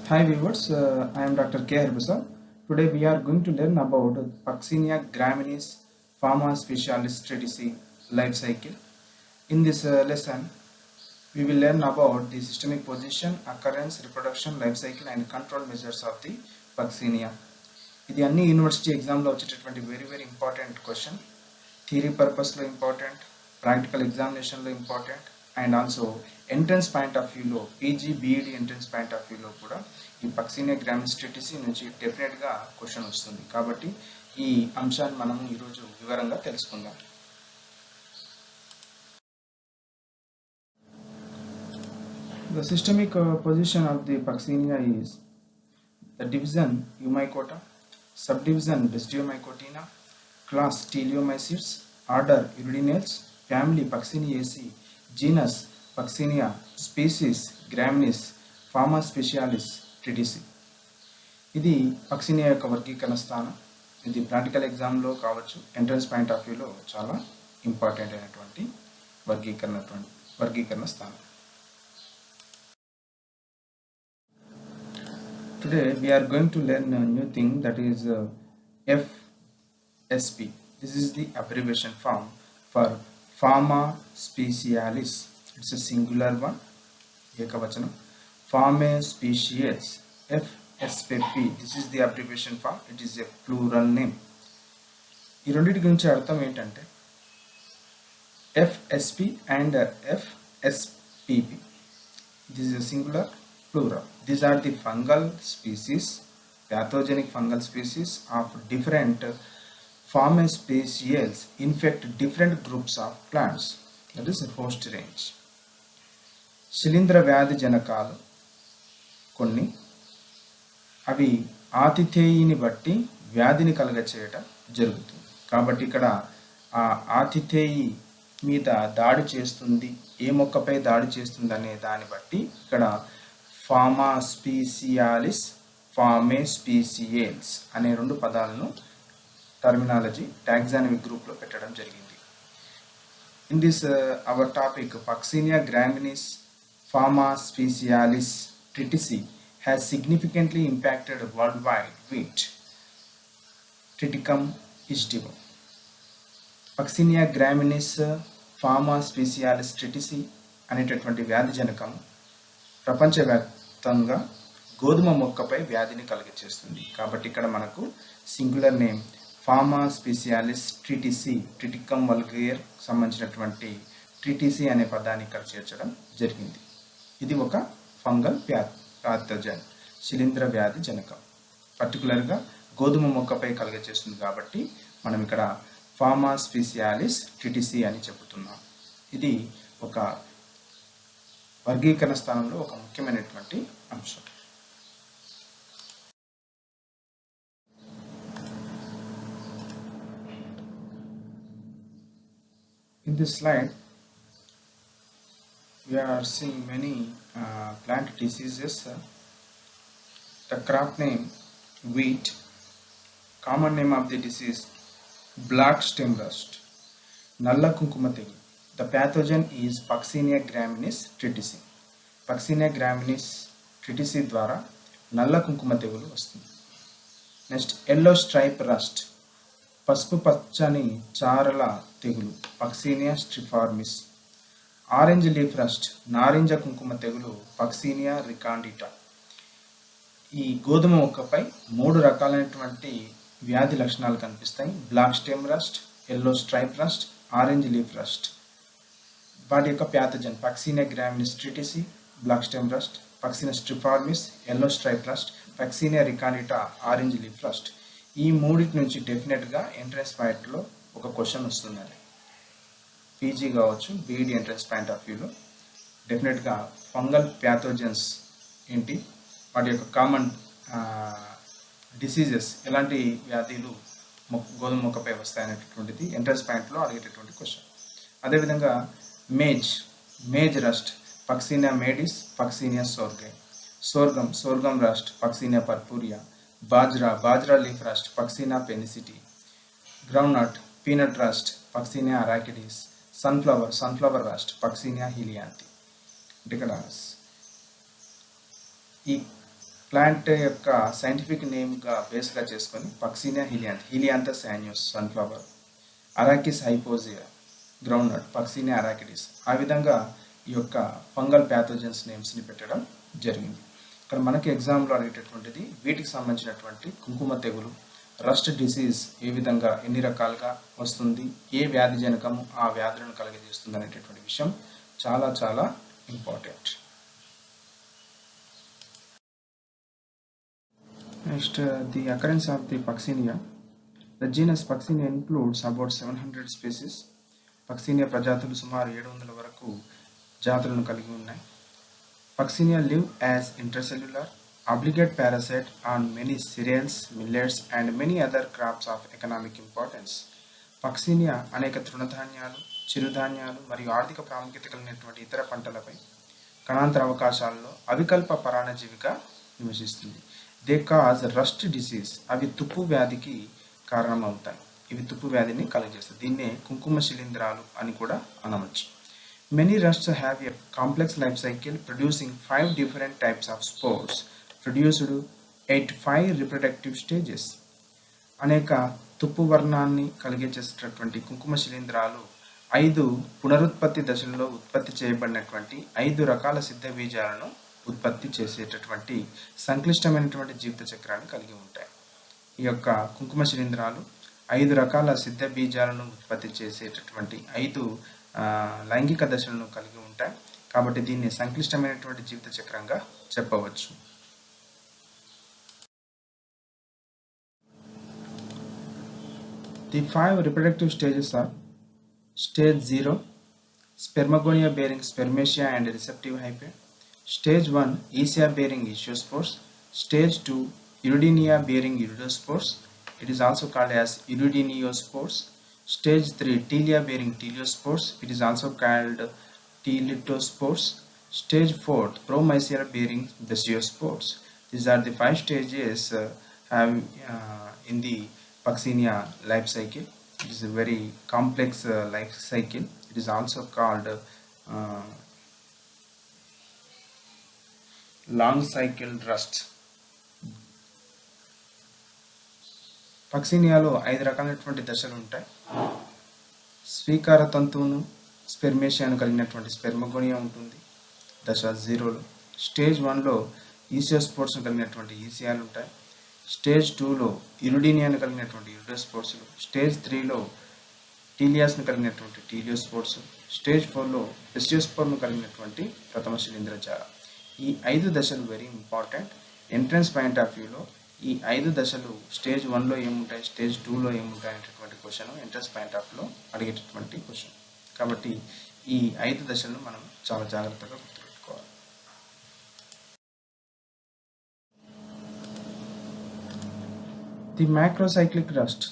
Hi viewers, I am Dr. K. Harbisa. Today we are going to learn about Puccinia graminis Pharma Specialis Treatise life cycle. In this lesson, we will learn about the systemic position, occurrence, reproduction, life cycle and control measures of the Puccinia. ఇది అన్ని university ఎగ్జామ్లో వచ్చేటటువంటి very important question. Theory పర్పస్లో important, practical ఎగ్జామినేషన్లో important and also entrance point of వ్యూలో PG BEd entrance point of వ్యూలో కూడా ఈ పక్సినియా గ్రామినిస్ ట్రీటిస్ నుంచి డెఫినెట్గా క్వశ్చన్ వస్తుంది. కాబట్టి ఈ అంశాన్ని మనము ఈరోజు వివరంగా తెలుసుకుందాం. The systemic position of the Puccinia is the division Eumycota, subdivision Basidiomycotina, class Teleomycetes, order Uridinales, family Pucciniaceae, genus Puccinia, species Graminis, Pharma Specialis Treatise. ఇది పక్సినియా యొక్క వర్గీకరణ స్థానం. ఇది ప్రాక్టికల్ ఎగ్జామ్లో కావచ్చు, ఎంట్రన్స్ పాయింట్ ఆఫ్ వ్యూలో చాలా ఇంపార్టెంట్ అయినటువంటి వర్గీకరణ స్థానం. Today we are going to learn a new thing, that is FSP. This is the abbreviation form for Pharma Specialis. It's a singular one, ekavachanam. Pharma Specialis, FSP. This is the abbreviation form. It is a plural name. ఈ రెండింటి గురించి అర్థం ఏంటంటే FSP and FSPP. This is a singular, plural. These are the fungal species, pathogenic fungal species of different Pharma Specialis infect different groups of plants. That is a host range. శిలీంధ్ర వ్యాధి జనకాలు కొన్ని, అవి ఆతిథేయిని బట్టి వ్యాధిని కలగచేయటం జరుగుతుంది. కాబట్టి ఇక్కడ ఆ ఆతిథేయి మీద దాడి చేస్తుంది, ఏ మొక్కపై దాడి చేస్తుంది అనే దాన్ని బట్టి ఇక్కడ ఫార్మా స్పీసియాలిస్, ఫార్మే స్పీసియల్స్ అనే రెండు పదాలను టర్మినాలజీ టాక్సానమిక్ గ్రూప్లో పెట్టడం జరిగింది. In this hour topic puccinia graminis forma specialis tritici has significantly impacted worldwide wheat Triticum istivum. Puccinia graminis Pharma Specialis Treatise అనేటటువంటి వ్యాధి జనకం ప్రపంచవ్యాప్తంగా గోధుమ మొక్కపై వ్యాధిని కలిగచేస్తుంది. కాబట్టి ఇక్కడ మనకు singular name forma specialis tritici, triticum vulgare సంబంధించినటువంటి ట్రిటిసి అనే పదాన్ని ఇక్కడ చేర్చడం జరిగింది. ఇది ఒక ఫంగల్ ప్యాథోజన్, శిలీంధ్ర వ్యాధి జనకం, పర్టికులర్గా గోధుమ మొక్కపై కలుగచేస్తుంది. కాబట్టి మనం ఇక్కడ ఫార్మా స్పెసియాలిస్ ట్రిటిసి అని చెబుతున్నాం. ఇది ఒక వర్గీకరణ స్థానంలో ఒక ముఖ్యమైనటువంటి అంశం. In this slide we are seeing many plant diseases. The crop name wheat, common name of the disease black stem rust, nalla kunkuma tegu. The pathogen is Puccinia graminis triticum. Puccinia graminis triticum ద్వారా నల్ల కుంకుమ తెగులు వస్తుంది. Next yellow stripe rust, పసుపు పచ్చని చారల తెగులు Puccinia striformis. Orange leaf rust, నారింజ కుంకుమ తెగులు Puccinia recondita. ఈ గోధుమ మొక్కపై 3 రకాలైనటువంటి వ్యాధి లక్షణాలు కనిపిస్తాయి: black stem rust, yellow stripe rust, orange leaf rust. వాటి యొక్క pathogen Puccinia graminis triticum, black stem rust, Puccinia striformis, yellow stripe rust, Puccinia recondita, orange leaf rust. ఈ మూడింటి నుంచి డెఫినెట్గా ఎంట్రన్స్ పాయింట్లో ఒక క్వశ్చన్ వస్తుందండి. పీజీ కావచ్చు, బీఈడి ఎంట్రన్స్ పాయింట్ ఆఫ్ వ్యూలో డెఫినెట్గా ఫంగల్ ప్యాథోజన్స్ ఏంటి, వాటి యొక్క కామన్ డిసీజెస్, ఎలాంటి వ్యాధులు గోధుమ మొక్కపై వస్తాయనేటటువంటిది ఎంట్రన్స్ పాయింట్లో అడిగేటటువంటి క్వశ్చన్. అదేవిధంగా maize rust Puccinia maydis, Puccinia sorghum. Sorghum rust Puccinia purpurea. Bajra leaf rust Puccinia penicillin. Groundnut, peanut rust Puccinia arachidis. Sunflower rust Puccinia helianthi. అంటే ఇక్కడ ఈ ప్లాంట్ యొక్క సైంటిఫిక్ నేమ్గా బేస్గా చేసుకొని పక్సీనియా హీలియాంథస్ యాన్యూస్ సన్ఫ్లవర్, అరాకిస్ హైపోజియా గ్రౌండ్నట్, పక్సీనియా అరాకిడిస్, ఆ విధంగా ఈ యొక్క ఫంగల్ ప్యాథోజన్స్ నేమ్స్ని పెట్టడం జరిగింది. ఇక్కడ మనకి ఎగ్జామ్లో అడిగేటటువంటిది వీటికి సంబంధించినటువంటి కుంకుమ తెగులు, రస్ట్ డిసీజ్ ఏ విధంగా ఎన్ని రకాలుగా వస్తుంది, ఏ వ్యాధి జనకము ఆ వ్యాధులను కలుగజేస్తుంది అనేటటువంటి విషయం చాలా చాలా important. Next, the occurrence of the puccinia. The genus puccinia includes about 700 species. పక్సీనియా ప్రజాతులు సుమారు 700 వరకు జాతులను కలిగి ఉన్నాయి. Puccinia live as intercellular obligate parasite on many cereals, millets and many other crops of economic importance. పక్సీనియా అనేక తృణధాన్యాలు, చిరుధాన్యాలు మరియు ఆర్థిక ప్రాముఖ్యత కలిగినటువంటి ఇతర పంటలపై కణాంతర అవకాశాల్లో అవికల్ప పరాన్నజీవిగా నివసిస్తుంది. They cause rust disease. అవి తుప్పు వ్యాధికి కారణమవుతాయి. ఇవి తుప్పు వ్యాధిని కలుగజేస్తాయి. దీన్నే కుంకుమ శిలీంధ్రాలు అని కూడా అనవచ్చు. Many rusts have a complex life cycle producing 5 different types of spores produced at 5 reproductive stages. అనేక తుప్పు వర్ణాన్ని కలిగించేటటువంటి కుంకుమ శిలీంధ్రాలు 5 పునరుత్పత్తి దశల్లో ఉత్పత్తి చేయబడినటువంటి 5 రకాల సిద్ధ బీజాలను ఉత్పత్తి చేసేటటువంటి సంక్లిష్టమైనటువంటి జీవిత చక్రాన్ని కలిగి ఉంటాయి. ఈ యొక్క కుంకుమ శిలీంధ్రాలు 5 రకాల సిద్ధ బీజాలను ఉత్పత్తి చేసేటటువంటి 5 లైంగిక దశలను కలిగి ఉంటాయి. కాబట్టి దీన్ని సంక్లిష్టమైనటువంటి జీవిత చక్రంగా చెప్పవచ్చు. The 5 reproductive stages are: Stage 0, Spermagonia bearing spermatia and receptive hyphae. Stage 1, Eschia bearing ichthyospores. Stage 2, Iridinia bearing iridospores. It is also called as iridiniospores. Stage 3, Tilia bearing teliospores. It is also called telitospores. Stage 4, Promycea bearing basiospores. These are the 5 stages in the Paccinia life cycle. It is a very complex life cycle. It is also called long cycle rust. పక్సీనియాలో 5 రకాలైనటువంటి దశలు ఉంటాయి. స్వీకార తంతువును స్పెర్మేషియాను కలిగినటువంటి స్పెర్మగోనియా ఉంటుంది దశ 0లో. Stage 1లో ఈసియోస్పోర్స్ను కలిగినటువంటి ఈసియాలు ఉంటాయి. Stage 2లో ఇరుడినియాను కలిగినటువంటి ఇరుడోస్పోర్స్లు. స్టేజ్ 3లో టీలియాస్ను కలిగినటువంటి టీలియోస్పోర్స్. స్టేజ్ 4లో పెసియోస్పోర్ను కలిగినటువంటి ప్రథమ శిలీంధ్రజాల. ఈ 5 దశలు very important. Entrance point of వ్యూలో ఈ 5 దశలు స్టేజ్ 1లో ఏముంటాయి, స్టేజ్ 2లో ఏముంటాయి అనేటటువంటి క్వశ్చన్ ఎంట్రన్స్ పాయింట్ ఆఫ్ వ్యూలో అడిగేటటువంటి క్వశ్చన్. కాబట్టి ఈ 5 దశలను మనం చాలా జాగ్రత్తగా గుర్తుపెట్టుకోవాలి. The macrocyclic rust.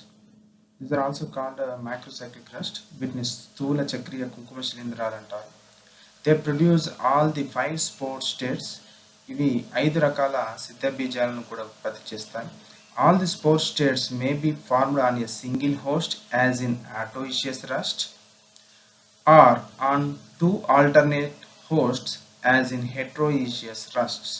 These are also called macrocyclic rust. వీటిని స్థూల చక్రీయ కుంకుమ శిలీంధ్రాలు అంటారు. They produce all the 5 spore states. ఇవి 5 రకాల సిద్ధ బీజాలను కూడా ఉత్పత్తి చేస్తాయి. All the spore states may be formed on a single host as in autoecious rust or on 2 alternate hosts as in heteroecious rusts.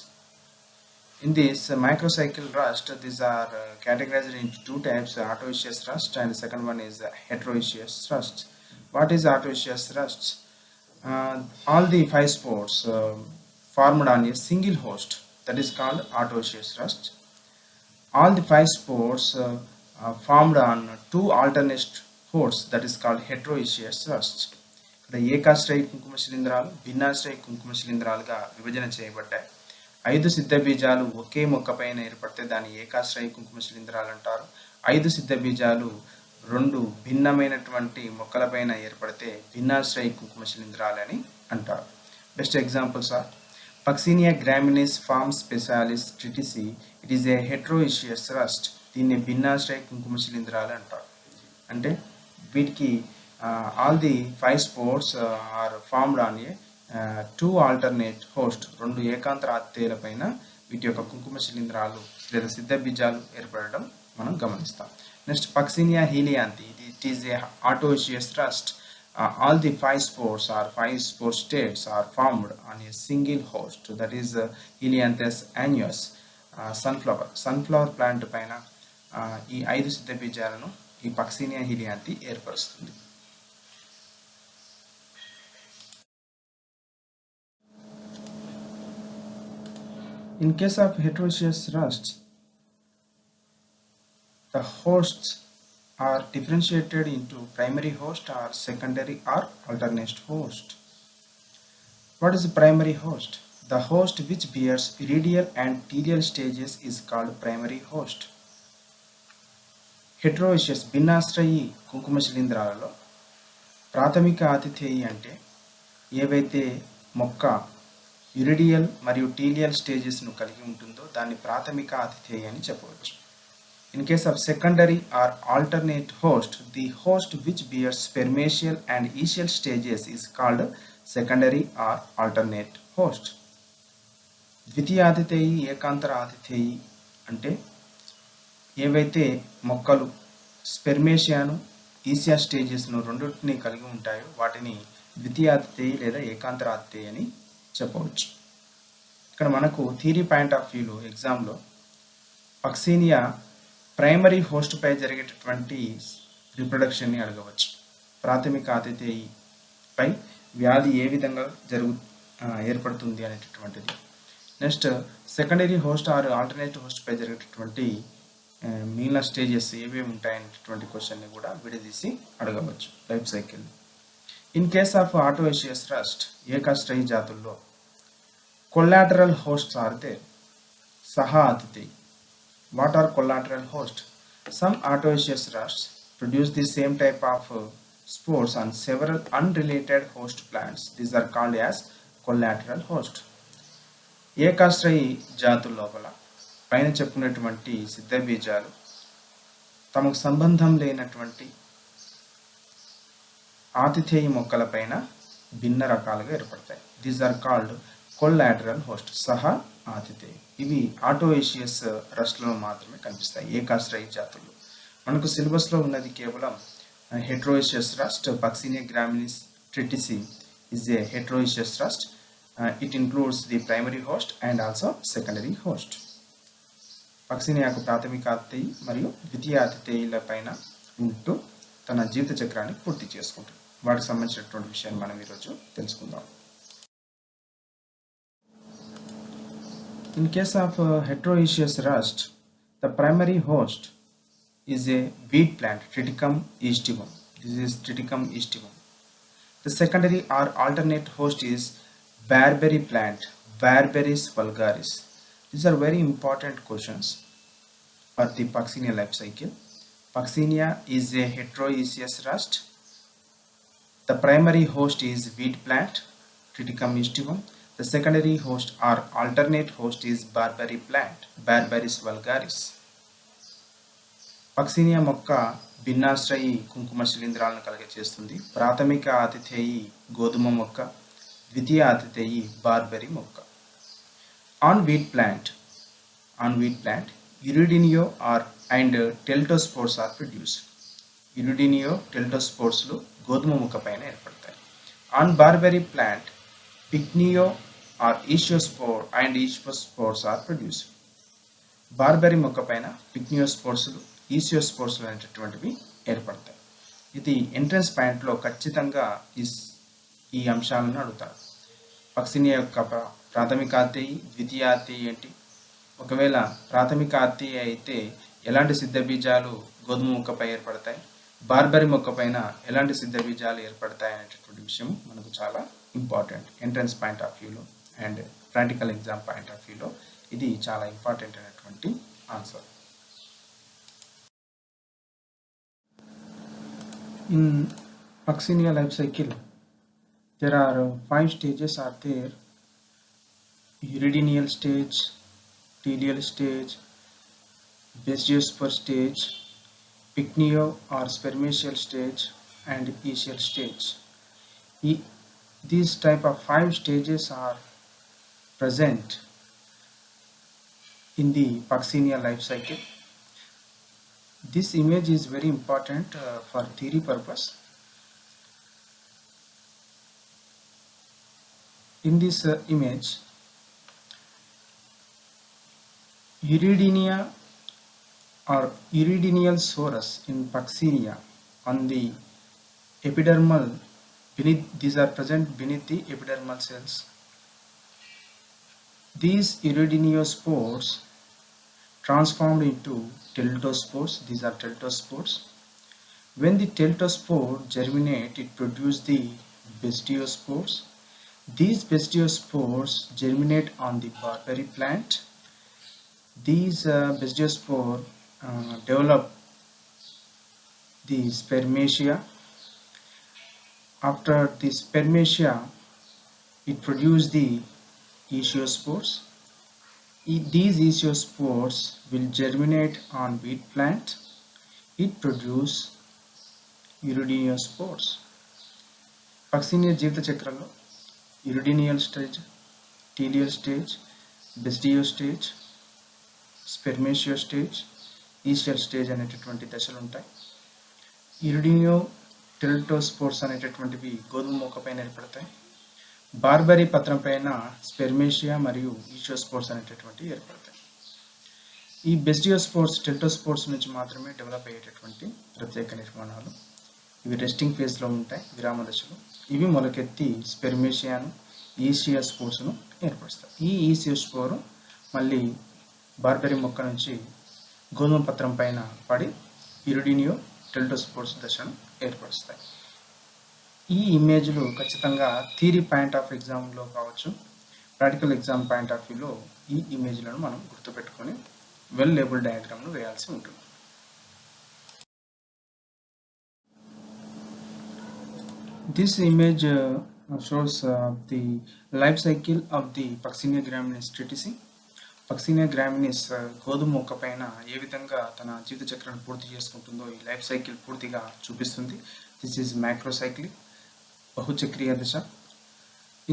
In this macrocycle rust, these are categorized into 2 types: autoecious rust and the second one is heteroecious rust. What is autoecious rust? All the 5 spores formed on a single host, that is called autoecious rust. All the 5 spores formed on 2 alternate hosts, that is called heteroecious rust. ఇక్కడ ఏకాశ్రయ కుంకుమ శిలీంధ్రాలు, భిన్నాశ్రయ కుంకుమ శిలీంధ్రాలుగా విభజన చేయబడ్డాయి. 5 సిద్ధ బీజాలు ఒకే మొక్కపైన ఏర్పడితే దాన్ని ఏకాశ్రయ కుంకుమ శిలీంధ్రాలు అంటారు. 5 సిద్ధ బీజాలు 2 భిన్నమైనటువంటి మొక్కలపైన ఏర్పడితే భిన్నాశ్రయ కుంకుమ శిలీంధ్రాలు అని అంటారు. Best examples are puccinia graminis forma specialis tritici. It is a heteroecious rust. దీన్ని భిన్నాశ్రయ కుంకుమ శిలీంధ్రాలు అంటారు. అంటే వీటికి all the 5 spores are formed on a 2 alternate host, 2 ఏకాంతర ఆత్యేయులపైన వీటి యొక్క కుంకుమ శిలీంధ్రాలు లేదా సిద్ధ బీజాలు ఏర్పడడం మనం గమనిస్తాం. Next puccinia helianthi. It is a autoecious rust. All the 5 spores or 5 spore states are formed on a single host, that is Helianthus annus. Sunflower plant పైన ఈ 5 సిద్ధ బీజాలను ఈ పక్సినియా హీలియాంతి ఏర్పరుస్తుంది. In case of heterogeneous rusts, the hosts are differentiated into primary host or secondary or alternate host. What is the primary host? The host which bears iridial and telial stages is called primary host. హెట్రోయిషియస్ భిన్నాశ్రయి కుంకుమ శిలీంధ్రాలలో ప్రాథమిక ఆతిథేయి అంటే ఏవైతే మొక్క ఇరిడియల్ మరియు టీలియల్ స్టేజెస్ను కలిగి ఉంటుందో దాన్ని ప్రాథమిక ఆతిథేయి అని చెప్పవచ్చు. In case of secondary or alternate host, the host which bears spermatial and aecial stages is called secondary or alternate host. ద్వితీయ ఆతిథేయి, ఏకాంతర ఆతిథేయి అంటే ఏవైతే మొక్కలు స్పెర్మేషియాను ఈసియా స్టేజెస్ను రెండింటిని కలిగి ఉంటాయో వాటిని ద్వితీయ ఆతిథేయి లేదా ఏకాంతర ఆతిథేయి అని చెప్పవచ్చు. ఇక్కడ మనకు థియరీ పాయింట్ ఆఫ్ వ్యూలో ఎగ్జామ్లో పక్సినియా ప్రైమరీ హోస్ట్పై జరిగేటటువంటి రిప్రొడక్షన్ని అడగవచ్చు. ప్రాథమిక ఆతిథేయిపై వ్యాధి ఏ విధంగా ఏర్పడుతుంది అనేటటువంటిది. Next secondary host or alternative హోస్ట్పై జరిగేటటువంటి మిగిలిన స్టేజెస్ ఏవేవి ఉంటాయనేటటువంటి క్వశ్చన్ని కూడా విడదీసి అడగవచ్చు life cycle. In case of autoecious rust, ఏకాశ్రయి జాతుల్లో కొల్లాటరల్ హోస్ట్స్ ఆర్ దేర్, సహా ఆతిథేయి. What are collateral host? Some autoecious rusts produce the same type of spores on several unrelated host plants. These are called as collateral host. ఏకాశ్రయి జాతుల లోపల పైన చెప్పుకున్నటువంటి సిద్ధ బీజాలు తమకు సంబంధం లేనటువంటి ఆతిథేయ మొక్కలపైన భిన్న రకాలుగా ఏర్పడతాయి. These are called collateral host, సహా ఆతిథేయ. ఇవి ఆటోయిషియస్ రస్ట్లో మాత్రమే కనిపిస్తాయి ఏకాశ్రయి జాతులు. మనకు సిలబస్లో ఉన్నది కేవలం heteroecious rust. Puccinia graminis tritici is a heteroecious rust. It includes the primary host and also secondary host. పక్సినియాకు ప్రాథమిక ఆతిథేయి మరియు ద్వితీయ ఆతిథేయుల పైన ఉంటూ తన జీవిత చక్రాన్ని పూర్తి చేసుకుంటుంది. వాటికి సంబంధించినటువంటి విషయాన్ని మనం ఈరోజు తెలుసుకుందాం. In case of heteroecious rust, the primary host is a weed plant, Triticum aestivum. This is Triticum aestivum. The secondary or alternate host is barberry plant, Barberries vulgaris. These are very important questions for the Puccinia life cycle. Puccinia is a heteroecious rust. The primary host is weed plant, Triticum aestivum. The secondary host or alternate host is barberry plant, Barberries vulgaris. పక్సినియా మొక్క భిన్నాశ్రయి కుంకుమ శిలీంధ్రాలను కలిగచేస్తుంది. ప్రాథమిక ఆతిథేయి గోధుమ మొక్క, ద్వితీయ ఆతిథేయి barberry మొక్క. On wheat plant uredinio and teliospores are produced. Uredinio టెల్టోస్పోర్స్లు గోధుమ మొక్క పైన ఏర్పడతాయి. On barberry plant pycnio or aeciospore and aeciospores are produced. Barberry మొక్క పైన పిక్నియోస్పోర్స్లు, ఈసియోస్పోర్స్లు అనేటటువంటివి ఏర్పడతాయి. ఇది ఎంట్రన్స్ పాయింట్లో ఖచ్చితంగా ఈ అంశాలను అడుగుతారు. పక్సినియా యొక్క ప్రాథమిక ఆతిథేయి, ద్వితీయ ఆతిథేయి ఏంటి, ఒకవేళ ప్రాథమిక ఆతిథేయి అయితే ఎలాంటి సిద్ధ బీజాలు గోధుమ మొక్కపై ఏర్పడతాయి, బార్బెరీ మొక్క పైన ఎలాంటి సిద్ధ బీజాలు ఏర్పడతాయి అనేటటువంటి విషయం మనకు చాలా ఇంపార్టెంట్. ఎంట్రన్స్ పాయింట్ ఆఫ్ వ్యూలో and practical exam point of వ్యూలో ఇది చాలా ఇంపార్టెంట్ అయినటువంటి answer. In Puccinia life cycle, there are 5 stages are there: iridial stage, telial stage, bassiospore stage, pycneo or spermaceal stage, and ecial stage. These type of 5 stages are present in the Puccinia life cycle. This image is very important for theory purpose. In this image, Iridinia or iridinyal sorus in Puccinia on the epidermal beneath. These are present beneath the epidermal cells. These iridinospores transformed into teltospores. These are teltospores. When the teltospore germinate, it produces the bestiospores. These bestiospores germinate on the barberry plant. These bestiospore develop the spermatia. After the spermatia, it produces the echiospores. These echiospores will germinate on wheat plant. It produces iridinyspores. Puccinia జీవిత చక్రంలో uredinial stage, telial stage, basidio stage, spermatio stage, aecial stage అనేటటువంటి దశలు ఉంటాయి. ఇరిడినియో టెల్టోస్పోర్స్ అనేటటువంటివి గోధుమ మొక్క పైన ఏర్పడతాయి. బార్బరీ పత్రం పైన స్పెర్మేషియా మరియు ఈషియోస్పోర్స్ అనేటటువంటివి ఏర్పడతాయి. ఈ బెస్టియోస్పోర్స్ టెల్టోస్పోర్స్ నుంచి మాత్రమే డెవలప్ అయ్యేటటువంటి ప్రత్యేక నిర్మాణాలు. ఇవి రెస్టింగ్ ఫేజ్లో ఉంటాయి, విరామ దశలు. ఇవి మొలకెత్తి స్పెర్మేషియాను, ఈషియోస్పోర్స్ను ఏర్పరుస్తాయి. ఈ ఈషియోస్పోర్ మళ్ళీ బార్బరీ మొక్క నుంచి గోధుమ పత్రం పైన పడి ఇరిడినియో టెల్టోస్పోర్స్ దశను ఏర్పరుస్తాయి. ఈ ఇమేజ్లు ఖచ్చితంగా థియరీ పాయింట్ ఆఫ్ ఎగ్జామ్లో కావచ్చు, ప్రాక్టికల్ ఎగ్జామ్ పాయింట్ ఆఫ్ వ్యూలో ఈ ఇమేజ్లను మనం గుర్తుపెట్టుకొని వెల్ లేబుల్ డయాగ్రామ్ను వేయాల్సి ఉంటుంది. This image shows the life cycle of the Puccinia graminis triticum. Puccinia graminis గోధుమ మొక్క పైన ఏ విధంగా తన జీవిత చక్రాన్ని పూర్తి చేసుకుంటుందో ఈ లైఫ్ సైకిల్ పూర్తిగా చూపిస్తుంది. దిస్ ఈజ్ మైక్రోసైక్లిక్, బహుచక్రీయ దశ.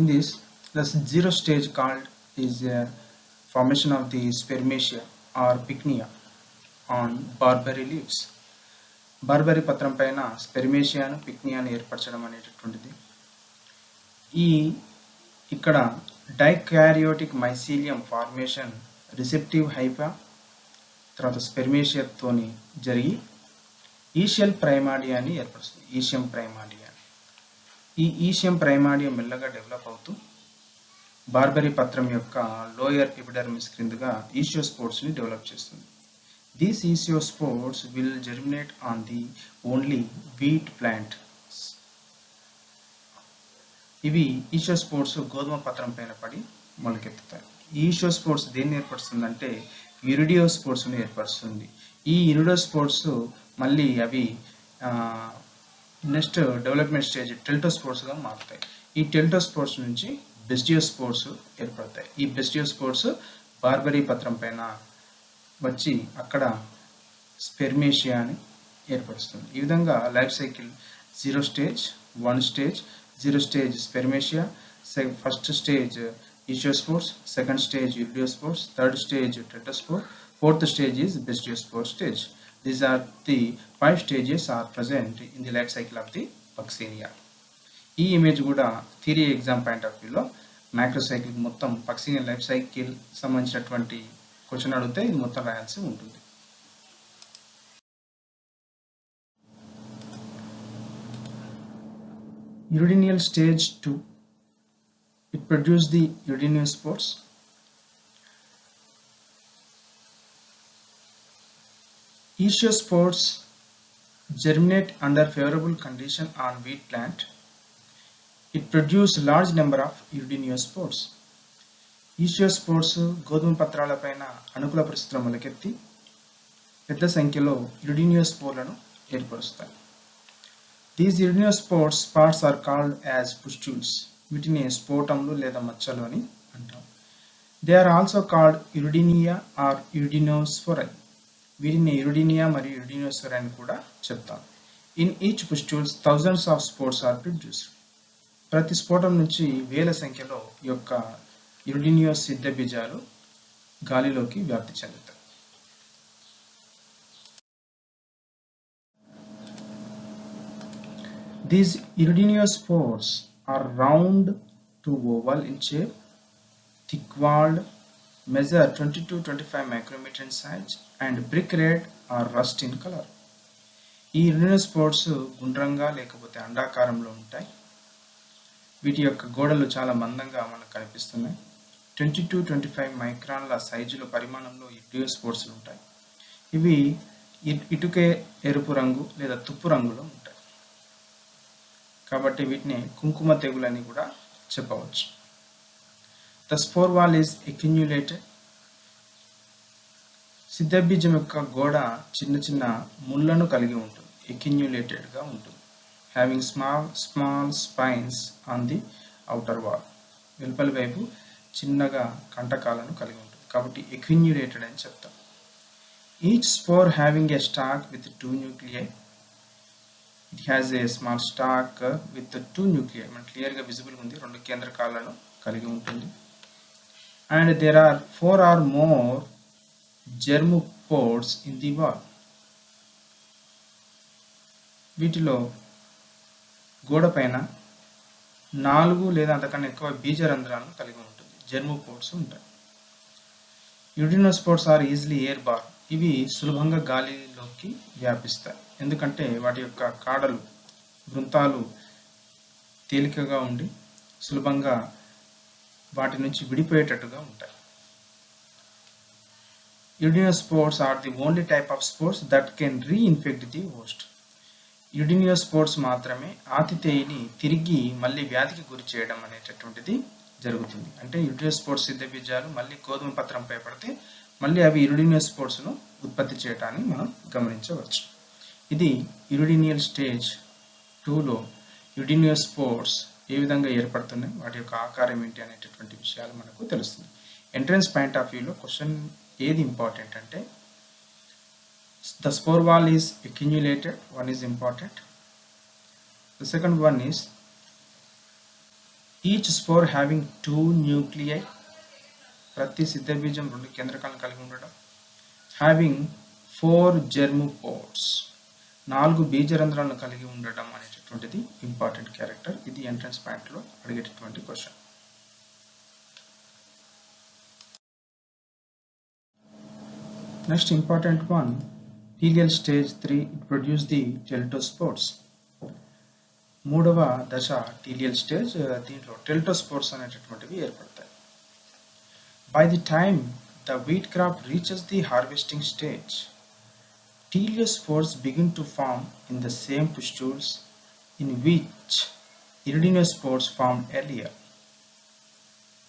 In this the zero stage called is formation of the spermatia or pycnia on barberry leaves. Barberry పత్రం పైన స్పెర్మేషియాను, పిక్నియాను ఏర్పరచడం అనేటటువంటిది. ఇక్కడ డైకారియోటిక్ మైసీలియం ఫార్మేషన్ రిసెప్టివ్ హైఫా తర్వాత స్పెర్మేషియాతోని జరిగి ఈషియల్ ప్రైమాడియాని ఏర్పరుస్తుంది. ఈషియం ప్రైమాడియా. ఈ ఈషియం ప్రైమాడియం మెల్లగా డెవలప్ అవుతూ బార్బరీ పత్రం యొక్క లోయర్ ఎపిడర్మిస్ క్రిందగా ఈషియోస్పోర్స్ని డెవలప్ చేస్తుంది. These echiospores will germinate on the only wheat plant. ఇవి ఈషియోస్పోర్స్ గోధుమ పత్రం పైన పడి మొలకెత్తుతాయి. ఈ ఈషియోస్పోర్స్ దేన్ని ఏర్పరుస్తుందంటే ఇరిడియోస్పోర్స్ని ఏర్పరుస్తుంది. ఈ ఇరిడియోస్పోర్స్ మళ్ళీ అవి నెక్స్ట్ డెవలప్మెంట్ స్టేజ్ టెల్టోస్పోర్స్గా మారుతాయి. ఈ టెల్టోస్పోర్స్ నుంచి బెస్టియోస్పోర్స్ ఏర్పడతాయి. ఈ బెస్టియోస్పోర్స్ బార్బరీ పత్రం పైన వచ్చి అక్కడ స్పెర్మేషియాని ఏర్పరుస్తుంది. ఈ విధంగా life cycle 0 stage, 1 stage, 0 stage spermatia, first stage aeciospores, second stage urediospores, third stage teliospore, fourth stage is basidiospore stage. These are the 5 stages are present in the life cycle of the Puccinia. ఈ image కూడా theory exam point of వ్యూలో మైక్రోసైకిల్ మొత్తం పక్సినియా life cycle సంబంధించినటువంటి question అడిగితే ఇది మొత్తం రాయాల్సి ఉంటుంది. Iridinyal stage 2. It produces the iridinospores. Echiospores germinate under favorable condition on wheat plant. It produces large number of iridinospores. ఈషియోస్పోర్స్ గోధుమ పత్రాల పైన అనుకూల పరిస్థితుల్లో మొలకెత్తి పెద్ద సంఖ్యలో ఇరిడినియోస్పోర్లను ఏర్పరుస్తాయి. These urediniospores spots are called as pustules. వీటిని స్ఫోటములు లేదా మచ్చలు అని అంటాం. They are also called uredinia or urediniosori. వీటిని ఇరిడినియా మరియు ఇరిడినోస్ఫొరై అని కూడా చెప్తాం. In each pustules thousands of spores are produced. ప్రతి స్ఫోటం నుంచి వేల సంఖ్యలో ఈ యొక్క ఇరిడినియోస్ సిద్ధ బీజాలు గాలిలోకి వ్యాప్తి చెందుతాయి. These iridinospores are round to oval in shape, thick-walled, measure 20 to 25 micrometer in size and brick red or rust in color. ఈ ఇరిడియోస్పోర్స్ గుండ్రంగా లేకపోతే అండాకారంలో ఉంటాయి. వీటి యొక్క గోడలు చాలా మందంగా మనకు కనిపిస్తున్నాయి. 20 to 25 మైక్రాన్ల సైజులో పరిమాణంలో ఇరిడియోస్పోర్స్ ఉంటాయి. ఇవి ఇటుకే ఎరుపు రంగు లేదా తుప్పు రంగులో ఉంటాయి. కాబట్టి వీటిని కుంకుమ తెగులు అని కూడా చెప్పవచ్చు. The spore wall is accumulated. సిద్ధబీజం యొక్క గోడ చిన్న చిన్న ముళ్ళను కలిగి ఉంటుంది. accumulated గా ఉంటుంది. having small spines on the outer wall. వెలుపలి వైపు చిన్నగా కంటకాలను కలిగి ఉంటుంది. కాబట్టి accumulated అని చెప్తాం. Each spore having a stalk with 2 nuclei. It has a small stalk with 2 nuclei. మన క్లియర్గా విజిబుల్ ఉంది. 2 కేంద్రకాలను కలిగి ఉంటుంది. And there are 4 or more germpores in the wall. వీటిలో గోడ పైన 4 లేదా అంతకన్నా ఎక్కువ బీజరంధ్రాలను కలిగి ఉంటుంది. జెర్మోపోర్స్ ఉంటాయి. Urediniospores are easily air bar. ఇవి సులభంగా గాలిలోకి వ్యాపిస్తాయి. ఎందుకంటే వాటి యొక్క కాడలు వృంతాలు తేలికగా ఉండి సులభంగా వాటి నుంచి విడిపోయేటట్టుగా ఉంటాయి. Urediniospores are the only type of spores that can reinfect the host. Urediniospores మాత్రమే ఆతిథేయుని తిరిగి మళ్ళీ వ్యాధికి గురి చేయడం అనేటటువంటిది జరుగుతుంది. అంటే యూడినియోస్పోర్స్ సిద్ధబీజాలు మళ్ళీ గోధుమ పత్రంపై పడితే మళ్ళీ అవి యూడినియోస్పోర్స్ను ఉత్పత్తి చేయడాన్ని మనం గమనించవచ్చు. ఇది యూడినియల్ స్టేజ్ 2లో యూడినియోస్పోర్స్ ఏ విధంగా ఏర్పడుతున్నాయి, వాటి యొక్క ఆకారం ఏంటి అనేటటువంటి విషయాలు మనకు తెలుస్తుంది. ఎంట్రన్స్ పాయింట్ ఆఫ్ వ్యూలో క్వశ్చన్ ఏది ఇంపార్టెంట్ అంటే the spore wall is accumulated, one is important. The second one is each spore having 2 nuclei. ప్రతి సిద్ధబీజం 2 కేంద్రకాలను కలిగి ఉండడం. having 4 germpores. 4 బీజరంధ్రాలను కలిగి ఉండడం అనేటటువంటిది ఇంపార్టెంట్ క్యారెక్టర్. ఇది ఎంట్రన్స్ పాయింట్లో అడిగేటటువంటి question. Next important one, telial stage 3 produce the teliospores. 3వ దశ టీలియల్ స్టేజ్. దీంట్లో టెల్టోస్పోర్స్ అనేటటువంటివి ఏర్పడతాయి. By the time the wheat crop reaches the harvesting stage, teliospores begin to form in the same pustules in which iridospores formed earlier.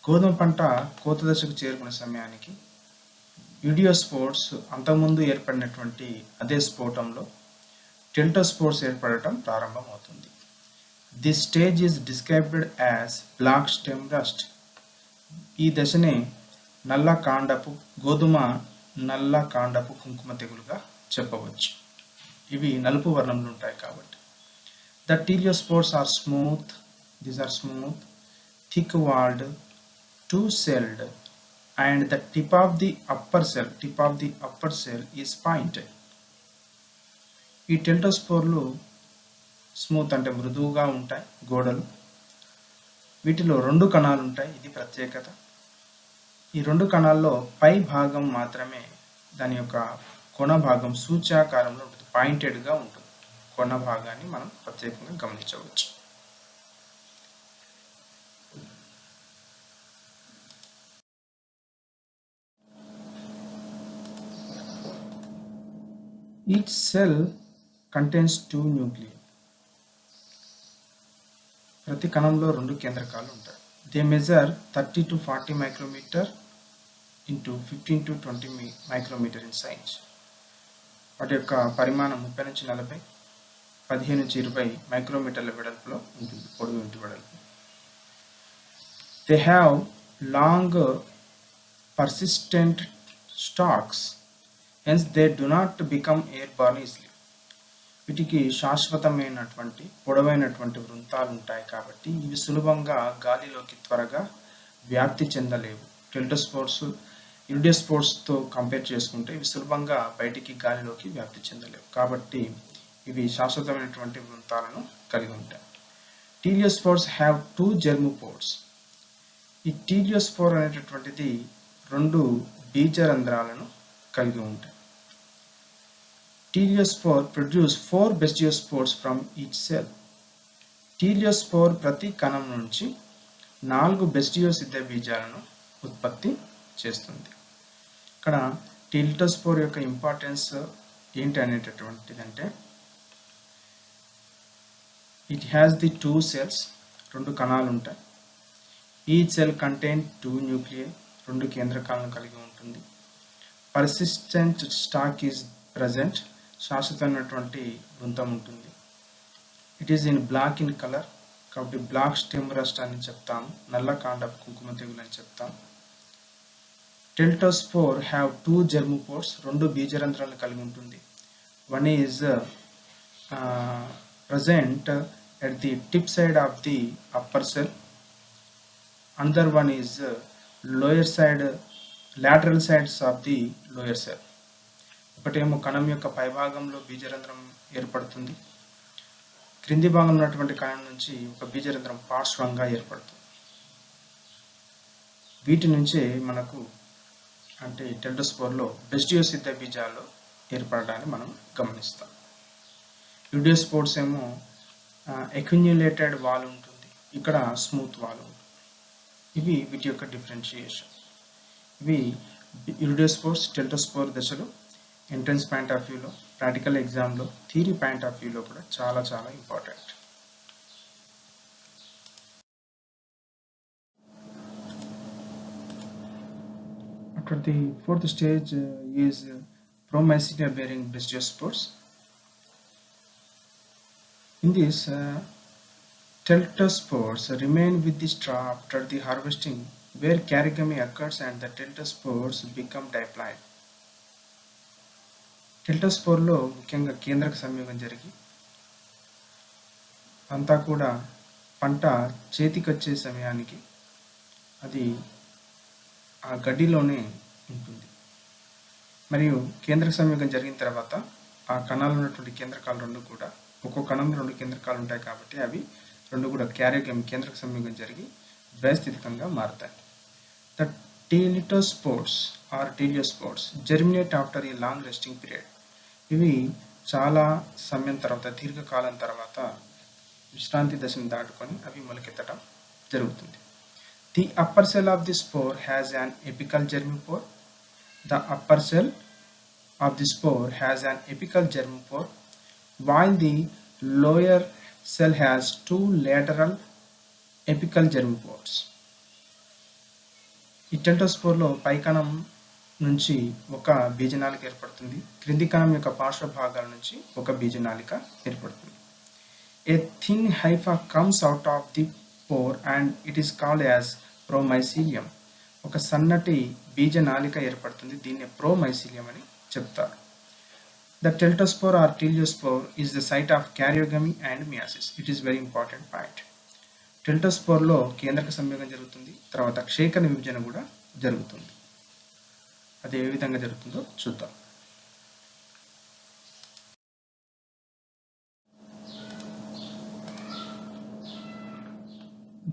గోధుమ పంట కోత దశకు చేరుకునే సమయానికి యూడియోస్పోర్స్ అంతకుముందు ఏర్పడినటువంటి అదే స్ఫోటంలో టెల్టోస్పోర్స్ ఏర్పడటం ప్రారంభమవుతుంది. This stage is described as black stem rust. ఈ దశనే గోధుమ నల్ల కాండపు కుంకుమ తెగులుగా చెప్పవచ్చు. ఇవి నలుపు వర్ణంలో ఉంటాయి కాబట్టి. The teliospores are smooth, these are smooth, thick walled, 2-celled, and the tip of the upper cell is pointed. ఈ టెల్టోస్పోర్లు స్మూత్ అంటే మృదువుగా ఉంటాయి గోడలు. వీటిలో 2 కణాలు ఉంటాయి. ఇది ప్రత్యేకత. ఈ 2 కణాల్లో పై భాగం మాత్రమే దాని యొక్క కొన భాగం సూచాకారంలో ఉంటుంది, పాయింటెడ్గా ఉంటుంది. కొన భాగాన్ని మనం ప్రత్యేకంగా గమనించవచ్చు. Each cell contains 2 nuclei. ప్రతి కణంలో 2 కేంద్రకాలు ఉంటాయి. They measure 30 to 40 micrometer into 15 to 20 micrometer in size. వాటి యొక్క పరిమాణం 30 నుంచి 40, 15 నుంచి 20 మైక్రోమీటర్ల వెడల్పులో ఉంటుంది, పొడవు ఇంటి వెడల్పు. They have long persistent stalks. Hence they do not become airborne easily. వీటికి శాశ్వతమైనటువంటి పొడవైనటువంటి వృంతాలు ఉంటాయి కాబట్టి ఇవి సులభంగా గాలిలోకి త్వరగా వ్యాప్తి చెందలేవు. టెల్టోస్పోర్స్ యూడియోస్పోర్స్తో కంపేర్ చేసుకుంటే ఇవి సులభంగా బయటికి గాలిలోకి వ్యాప్తి చెందలేవు కాబట్టి ఇవి శాశ్వతమైనటువంటి వృంతాలను కలిగి ఉంటాయి. టీలియోస్పోర్స్ హ్యావ్ 2 జెర్మోపోర్స్. ఈ టీలియోస్పోర్ అనేటటువంటిది రెండు బీజరంధ్రాలను కలిగి ఉంటాయి. టీలియోస్పోర్ ప్రొడ్యూస్ 4 బెస్టియోస్పోర్స్ ఫ్రమ్ ఈచ్ సెల్. టీలియోస్పోర్ ప్రతి కణం నుంచి 4 బెస్టియోసిద్ధ బీజాలను ఉత్పత్తి చేస్తుంది. ఇక్కడ టీలియోస్పోర్ యొక్క ఇంపార్టెన్స్ ఏంటి అనేటటువంటిదంటే, ఇట్ హ్యాస్ ది 2 cells, 2 కణాలు ఉంటాయి. ఈచ్ సెల్ కంటైన్ 2 న్యూక్లియై, 2 కేంద్రకాలను కలిగి ఉంటుంది. పర్సిస్టెంట్ స్టాక్ ఈజ్ ప్రజెంట్, శాశ్వతమైనటువంటి వృంతం ఉంటుంది. It is in black in colour, కాబట్టి బ్లాక్ స్టెమ్ రస్ట్ అని చెప్తాము, నల్ల కాండపు కుంకుమ తెగులు అని చెప్తాము. టెల్టోస్పోర్ హ్యావ్ 2 జెర్మోపోర్స్, 2 బీజరంధ్రాలను కలిగి ఉంటుంది. One is present at the tip side of the upper cell, another one is lower side, lateral sides of the lower cell. ఒకటేమో కణం యొక్క పై భాగంలో బీజరంధ్రం ఏర్పడుతుంది, క్రింది భాగంలో ఉన్నటువంటి కణం నుంచి ఒక బీజరంధ్రం పార్శ్వంగా ఏర్పడుతుంది. వీటి నుంచే మనకు అంటే టెల్టోస్పోర్లో బెస్టియోసిద్ధ బీజాలు ఏర్పడడాన్ని మనం గమనిస్తాం. యూడియోస్పోర్స్ ఏమో అక్యుములేటెడ్ వాల్ ఉంటుంది, ఇక్కడ స్మూత్ వాల్ ఉంటుంది. ఇవి వీటి యొక్క డిఫరెన్షియేషన్. ఇవి యూడియోస్పోర్స్ టెల్టోస్పోర్ దశలో ఎంట్రన్స్ పాయింట్ ఆఫ్ వ్యూలో, ప్రాక్టికల్ ఎగ్జామ్లో, థియరీ పాయింట్ ఆఫ్ వ్యూలో కూడా చాలా చాలా important. After the fourth stage is promycete bearing bestiospores. In this, teltospores remain with the straw after the harvesting, where charygamy occurs and the teltospores become diploid. టెల్టోస్పోర్లో ముఖ్యంగా కేంద్రక సంయోగం జరిగి అంతా కూడా పంట చేతికొచ్చే సమయానికి అది ఆ గడ్డిలోనే ఉంటుంది. మరియు కేంద్రక సంయోగం జరిగిన తర్వాత ఆ కణాలు ఉన్నటువంటి కేంద్రకాలు రెండు కూడా, ఒక్కో కణంలో 2 కేంద్రకాలు ఉంటాయి కాబట్టి అవి రెండు కూడా క్యారియోగమి కేంద్రక సంయోగం జరిగి ద్వైస్థితికంగా మారుతాయి. The teliospores or teliospores germinate after a long resting period. ఇవి చాలా సమయం తర్వాత, దీర్ఘకాలం తర్వాత విశ్రాంతి దశను దాటుకొని అవి మొలకెత్తడం జరుగుతుంది. The upper cell of the spore has an apical germopore. The upper cell of the spore has an apical germopore, while the lower cell has 2 lateral apical germopores. ఈ టెల్టోస్పోర్లో పై కణం నుంచి ఒక బీజనాళిక ఏర్పడుతుంది, క్రింది కణం యొక్క పార్శ్వ భాగాల నుంచి ఒక బీజనాళిక ఏర్పడుతుంది. A thin hypha comes out of the pore and it is called as promycelium. ఒక సన్నటి బీజనాళిక ఏర్పడుతుంది, దీన్ని ప్రోమైసిలియం అని చెప్తారు. The teltospore or teliospore is the site of karyogamy and meiosis. It is very important point. టెల్టోస్పోర్లో కేంద్రక సంయోగం జరుగుతుంది, తర్వాత క్షేకణ విభజన కూడా జరుగుతుంది. అది ఏ విధంగా జరుగుతుందో చూద్దాం.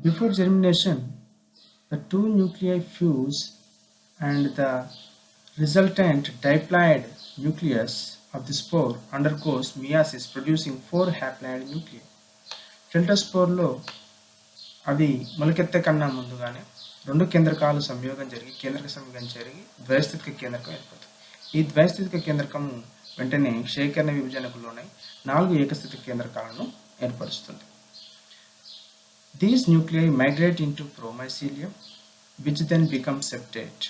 Before germination, the 2 nuclei fuse and the resultant diploid nucleus of the spore undergoes meiosis, producing 4 haploid nuclei. టెల్టోస్పోర్లో అవి మొలకెత్తే కన్నా ముందుగానే 2 కేంద్రకాలు సంయోగం జరిగి, కేంద్రక సంయోగం జరిగి ద్వైస్థితిక కేంద్రకం ఏర్పడుతుంది. ఈ ద్వైస్థితిక కేంద్రకము వెంటనే క్షేకరణ విభజనకు లోనై 4 ఏకస్థితిక కేంద్రకాలను ఏర్పరుస్తుంది. These nuclei migrate into promycelium, which then becomes septate.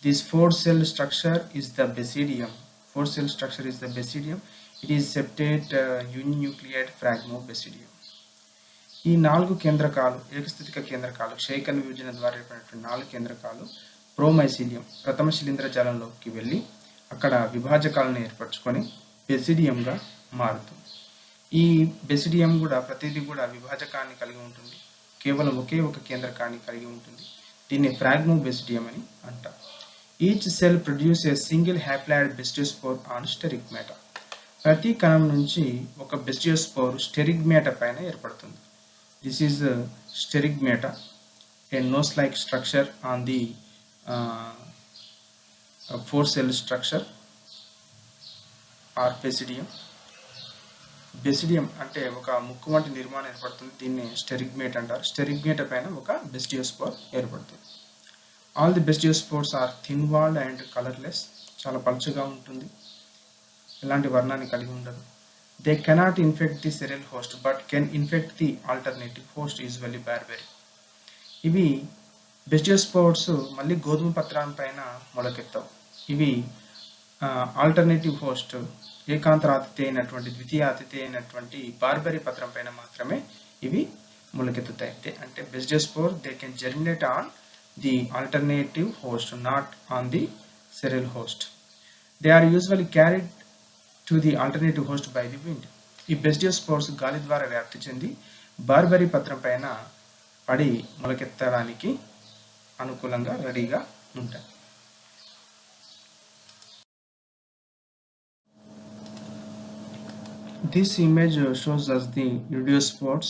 This 4-cell structure is the basidium. 4-cell structure is the basidium. It is septate uninucleate phragmobasidium. ఈ 4 కేంద్రకాలు, ఏకస్థితిక కేంద్రకాలు, క్షేకణ విభజన ద్వారా ఏర్పడినటువంటి 4 కేంద్రకాలు ప్రోమైసిలియం ప్రథమ శిలీంధ్ర జాలంలోకి వెళ్ళి అక్కడ విభాజకాలను ఏర్పరచుకొని బెసిడియంగా మారుతుంది. ఈ బెసిడియం కూడా ప్రతిదీ కూడా విభాజకాన్ని కలిగి ఉంటుంది, కేవలం ఒకే ఒక కేంద్రకాన్ని కలిగి ఉంటుంది. దీన్ని ఫ్రాగ్మోబెసిడియం అని అంటారు. Each cell produce a single haploid basidiospore on sterigmata. ప్రతి కణం నుంచి ఒక బెస్టియోస్పోర్ స్టెరిగ్మాటా పైన ఏర్పడుతుంది. This is steriggmata, a nose-like structure on the four cell structure or basidium. బెసిడియం అంటే ఒక ముక్కు వంటి నిర్మాణం ఏర్పడుతుంది. దీన్ని స్టెరిగ్మేట్ అంటారు. స్టెరిగ్మేట్ పైన ఒక బెస్టియోస్పోర్ ఏర్పడుతుంది. All the basidiospores are thin walled and colourless. చాలా పలుచగా ఉంటుంది, ఎలాంటి వర్ణాన్ని కలిగి ఉండదు. They cannot infect the cereal host but can infect the alternative host usually barberry. ఇవి బెస్టియోస్పోర్స్ మళ్ళీ గోధుమ పత్రం పైన మొలకెత్తవు. ఇవి ఆల్టర్నేటివ్ హోస్ట్ ఏకాంతర అతిథి అయినటువంటి ద్వితీయ అతిథి అయినటువంటి బార్బెరీ పత్రం పైన మాత్రమే ఇవి మొలకెత్తుతాయి. అంటే basidiospore they can germinate on the alternative host, not on the cereal host. They are usually carried to the alternative host by the wind. ఈ బెస్టియోస్పోర్స్ గాలి ద్వారా వ్యాప్తి చెంది బార్బెరీ పత్రం పైన పడి మొలకెత్తడానికి అనుకూలంగా రెడీగా ఉంటాయి. This image shows us the iridospores.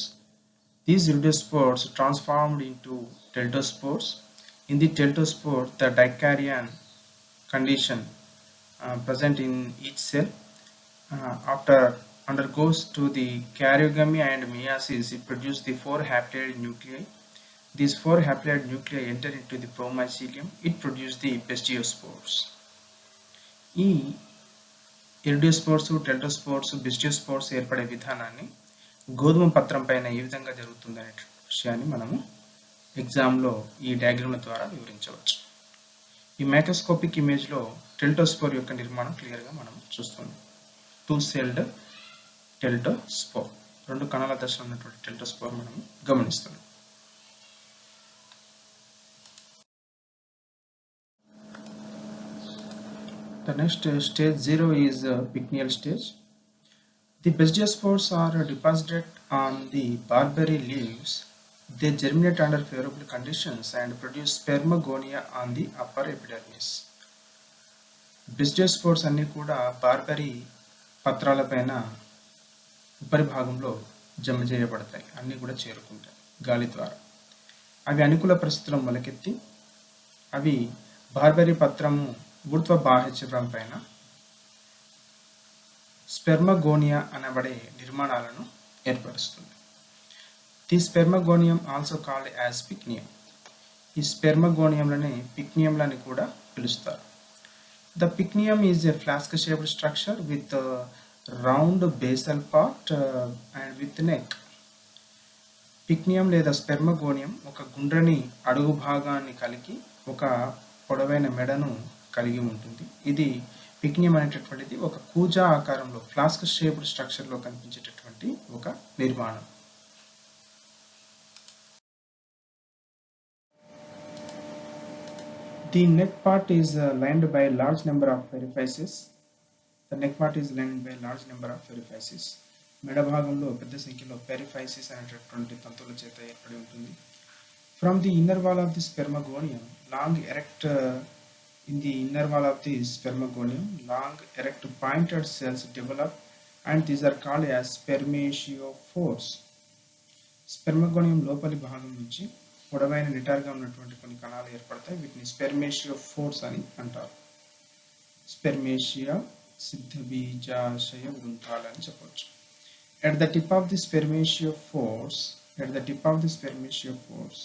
These iridospores transformed into teltospores. In the teltospore, the dikaryon condition present in each cell after undergoes to the karyogamy and meiosis. It produces the 4 haploid nuclei. These 4 haploid nuclei enter into the promycelium. It produces the bastiospores. ఇరిడియోస్పోర్స్, టెల్టోస్పోర్స్, బెస్టియోస్పోర్స్ ఏర్పడే విధానాన్ని గోధుమ పత్రం పైన ఏ విధంగా జరుగుతుందనే విషయాన్ని మనము ఎగ్జామ్లో ఈ డయాగ్రామ్ల ద్వారా వివరించవచ్చు. ఈ మైక్రోస్కోపిక్ ఇమేజ్లో టెల్టోస్పోర్ యొక్క నిర్మాణం క్లియర్గా మనం చూస్తున్నాం. 2 సెల్డ్ టెల్టోస్పోర్, 2 కణాల దశలో ఉన్నటువంటి టెల్టోస్పోర్ మనము గమనిస్తున్నాం. The next stage 0 is pycnial stage. The bastiospores are deposited on the barberry leaves. They germinate under favorable conditions and produce spermagonia on the upper epidermis. Bastiospores అన్ని కూడా బార్బెరీ పత్రాల పైన ఉపరి భాగంలో జమ చేయబడతాయి. అన్ని కూడా చేరుకుంటాయి గాలి ద్వారా. అవి అనుకూల పరిస్థితుల్లో మొలకెత్తి అవి బార్బెరీ పత్రము ఊర్ధ్వ బాహ్య చివరం పైన స్పెర్మగోనియా అనబడే నిర్మాణాలను ఏర్పరుస్తుంది. The spermagonium also called as pycnium. ఈ స్పెర్మగోనియంలని పిక్నియంలని కూడా పిలుస్తారు. The pycnium is a flask shaped structure with round basal part and with neck. Pycnium లేదా స్పెర్మగోనియం ఒక గుండ్రని అడుగు భాగాన్ని కలిగి ఒక పొడవైన మెడను కలిగి ఉంటుంది. ఇది పిక్నియం అనేటటువంటిది ఒక కూజా ఆకారంలో ఫ్లాస్క్ షేప్డ్ స్ట్రక్చర్లో కనిపించేటటువంటి ఒక నిర్మాణం. The neck part is lined by a large number of periaphyses. The neck part is lined by a large number of periaphyses. మెడ భాగంలో పెద్ద సంఖ్యలో పెరిఫైసిస్ అనేటటువంటి తంతువుల చేత ఏర్పడి ఉంటుంది. From the inner wall of the spermagonium, long erect in the inner wall of the spermagonium, long erect pointed cells develop and these are called as spermatiophores. స్పెర్మగోనియం లోపలి భాగం నుంచి పొడవైన నిటారుగా ఉన్నటువంటి కొన్ని కణాలు ఏర్పడతాయి. వీటిని స్పెర్మేషియోఫోర్స్ అని అంటారు. స్పెర్మేషియా సిద్ధ బీజాశయ వృంతాలు అని చెప్పవచ్చు. At the tip of the spermatiophores,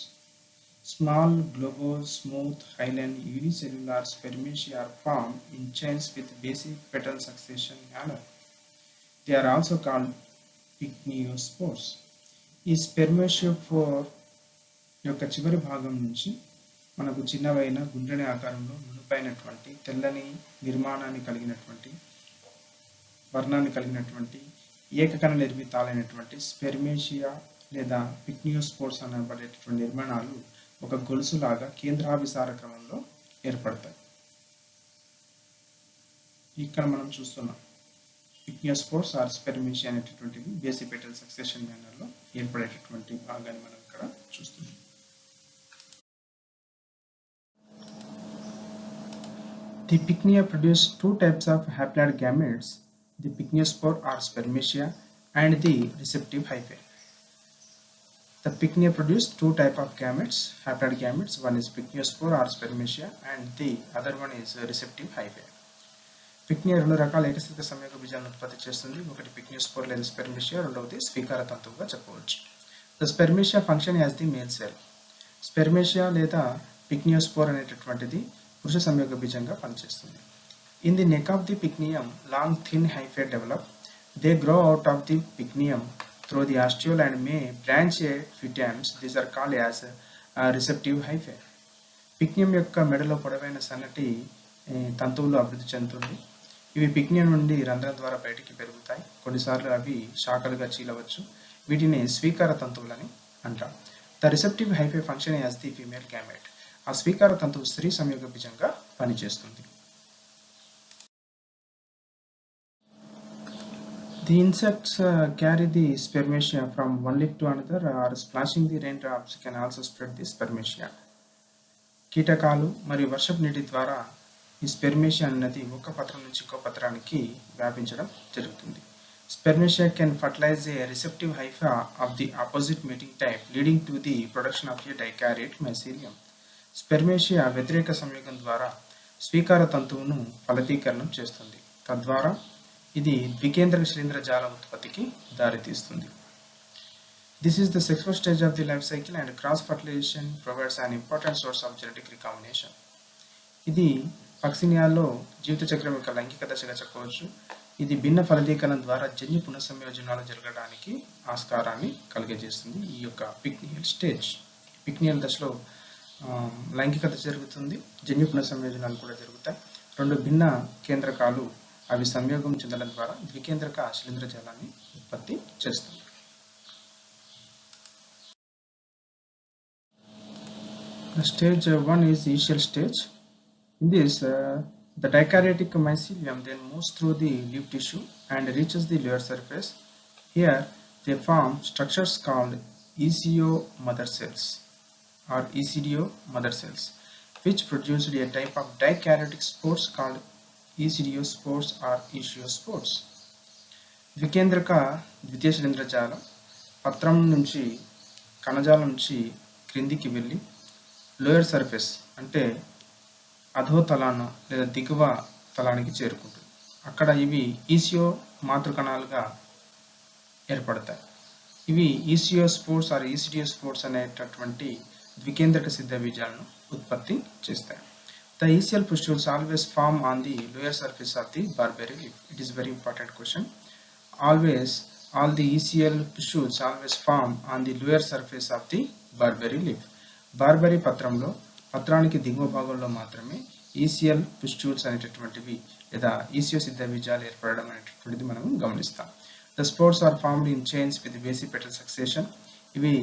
small globose smooth hyaline unicellular spermatia are formed in chains with basic petal succession manner. They are also called pycniospores. ఈ స్పెర్మేషియోఫోర్ యొక్క చివరి భాగం నుంచి మనకు చిన్నవైన గుండ్రని ఆకారంలో నునుపైనటువంటి తెల్లని నిర్మాణాన్ని కలిగినటువంటి వర్ణాన్ని కలిగినటువంటి ఏకకణ నిర్మితాలైనటువంటి స్పెర్మేషియా లేదా పిక్నియోస్పోర్స్ అనబడేటటువంటి నిర్మాణాలు ఒక గొలుసులాగా కేంద్రాభిసార క్రమంలో ఏర్పడతాయి. ఇక్కడ మనం చూస్తున్నాం పిక్నియోస్పోర్స్ ఆర్ స్పెర్మేషియా అనేటటువంటివి బేసిపెటల్ సక్సెషన్ మేనర్లో ఏర్పడేటటువంటి భాగాన్ని మనం ఇక్కడ చూస్తున్నాం. The pycnia produce 2 types of haploid gametes, the pycniospore or spermatia and the receptive hyphae. The pycnia produce two type of gametes, haploid gametes. One is pycnospore or spermatia, and the other one is receptive hyphae. పిక్నియా రెండు రకాల ఏకస్థితిక సంయోగ బీజాలను ఉత్పత్తి చేస్తుంది. ఒకటి పిక్నియోస్పోర్ లేదా స్పెర్మిషియా, రెండవది స్వీకార తంతువుగా చెప్పవచ్చు. The spermatia function as the male cell. Spermatia లేదా పిక్నియోస్పోర్ అనేటటువంటిది పురుష సంయోగ బీజంగా పనిచేస్తుంది. In the neck of the pycnium long thin hyphae develop. They grow out of the pycnium through the ostiole and may branch at few times. These are called as receptive hyphae. పిక్నియం యొక్క మెడలో పొడవైన సన్నటి తంతువులు అభివృద్ధి చెందుతుంది. ఇవి పిక్నియం నుండి రంధ్రం ద్వారా బయటికి పెరుగుతాయి. కొన్నిసార్లు అవి శాఖలుగా చీలవచ్చు. వీటిని స్వీకార తంతువులని అంటాం. The receptive hyphae function as the female gamete. ఆ స్వీకార తంతువు స్త్రీ సంయోగ బీజంగా పనిచేస్తుంది. The insects carry the spermatia from one leaf to another, or splashing the raindrops can also spread the spermatia. కీటకాలు మరియు వర్షపు నీటి ద్వారా ఈ స్పెర్మేషియా అన్నది ఒక పత్రం నుంచి ఇంకో పత్రానికి వ్యాపించడం జరుగుతుంది. Spermatia can fertilize a receptive hypha of the opposite mating type, leading to the production of a dikaryote mycelium. Spermatia వ్యతిరేక సంయోగం ద్వారా స్వీకార తంతువును ఫలదీకరణం చేస్తుంది. తద్వారా ఇది ద్వికేంద్రక శిలీంధ్ర జాల ఉత్పత్తికి దారితీస్తుంది. This is the sexual stage of the life cycle and cross-fertilization provides an important source of genetic recombination. ఇది పక్సినియాల్లో జీవిత చక్రం యొక్క లైంగిక దశగా చెప్పవచ్చు. ఇది భిన్న ఫలదీకరణ ద్వారా జన్యు పునఃసంయోజనాలు జరగడానికి ఆస్కారాన్ని కలిగజేస్తుంది. ఈ యొక్క పిక్నియల్ స్టేజ్, పిక్నియల్ దశలో లైంగిక దశ జరుగుతుంది, జన్యు పునఃసంయోజనాలు కూడా జరుగుతాయి. రెండు భిన్న కేంద్రకాలు అవి సంయోగం చెందడం ద్వారా ద్వికేంద్రక శిలీంధ్ర జాలాన్ని ఉత్పత్తి చేస్తుంది. Stage 1 is the initial stage. In this, the dikaryotic mycelium then moves through the leaf tissue and reaches the lower surface. Here, they form structures called ECO mother cells or ECDO mother cells, which produce a type of dikaryotic spores called ECDiospores or ECiospores. ద్వికేంద్రక ద్వితీయ శిలీంధ్ర జాలం పత్రం నుంచి కణజాలం నుంచి క్రిందికి వెళ్ళి lower surface అంటే అధోతలాన లేదా దిగువ తలానికి చేరుకుంటుంది. అక్కడ ఇవి ఈసియో మాతృకణాలుగా ఏర్పడతాయి. ఇవి ఈసియోస్పోర్స్ ఆర్ ఈసిడియోస్పోర్స్ అనేటటువంటి ద్వికేంద్రక సిద్ధ బీజాలను ఉత్పత్తి చేస్తాయి. The ECL pustules always form on the lower surface of the barberry leaf. It is very important question. All the ECL pustules always form on the lower surface of the barberry leaf. Barberry పత్రంలో పత్రానికి దిగువ భాగంలో మాత్రమే ఈసిఎల్ పుస్ట్యూల్స్ అనేటటువంటివి లేదా ఈసియో సిద్ధ బీజాలు ఏర్పడడం అనేటటువంటిది మనం గమనిస్తాం. The spores are formed in chains with basipetal succession. ఇవి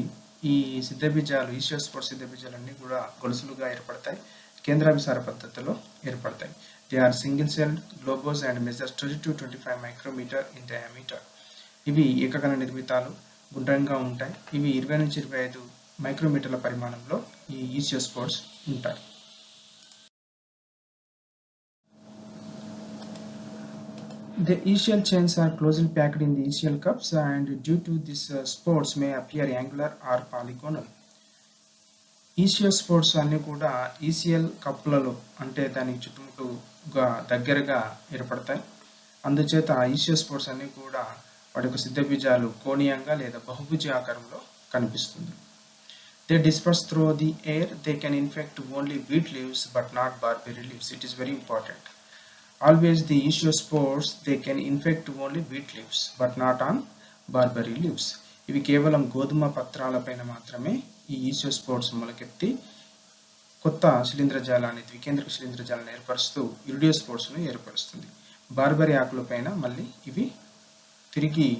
ఈ సిద్ధ బీజాలు ఈసియోస్పోర్స్ సిద్ధ బీజాలన్నీ కూడా గొలుసులుగా ఏర్పడతాయి, కేంద్రాభిసార పద్ధతిలో ఏర్పడతాయి. They are single celled globose and measures 20 to 25 micrometer in diameter. ఇవి ఏకకణ నిర్మితాలు, గుండ్రంగా ఉంటాయి. ఇవి 20 నుంచి 25 మైక్రోమీటర్ల పరిమాణంలో ఈ ఈసియోస్పోర్స్ ఉంటాయి. The ECL chains are closely packed in the ECL cups and due to this spores may appear angular or polygonal. ఈసియోస్పోర్స్ అన్నీ కూడా ఈసిఎల్ కప్పులలో అంటే దానికి చుట్టుముట్టుగా దగ్గరగా ఏర్పడతాయి. అందుచేత ఈసియోస్పోర్స్ అన్నీ కూడా వాటి యొక్క సిద్ధ బీజాలు కోణీయంగా లేదా బహుభుజ ఆకారంలో కనిపిస్తుంది. They disperse through the air. They can infect only wheat leaves but not barberry leaves. It is very important. Always the ECiospores, they can infect only wheat leaves but not on barberry leaves. ఇవి కేవలం గోధుమ పత్రాలపైన మాత్రమే ఈ ఈసియోస్పోర్స్ మొలకెత్తి కొత్త శిలీంధ్రజాలాన్ని ద్వికేంద్రక శిలీంధ్రజాలాన్ని ఏర్పరుస్తూ ఇరిడియోస్పోర్స్ను ఏర్పరుస్తుంది. Barberry ఆకులపైన మళ్ళీ ఇవి తిరిగి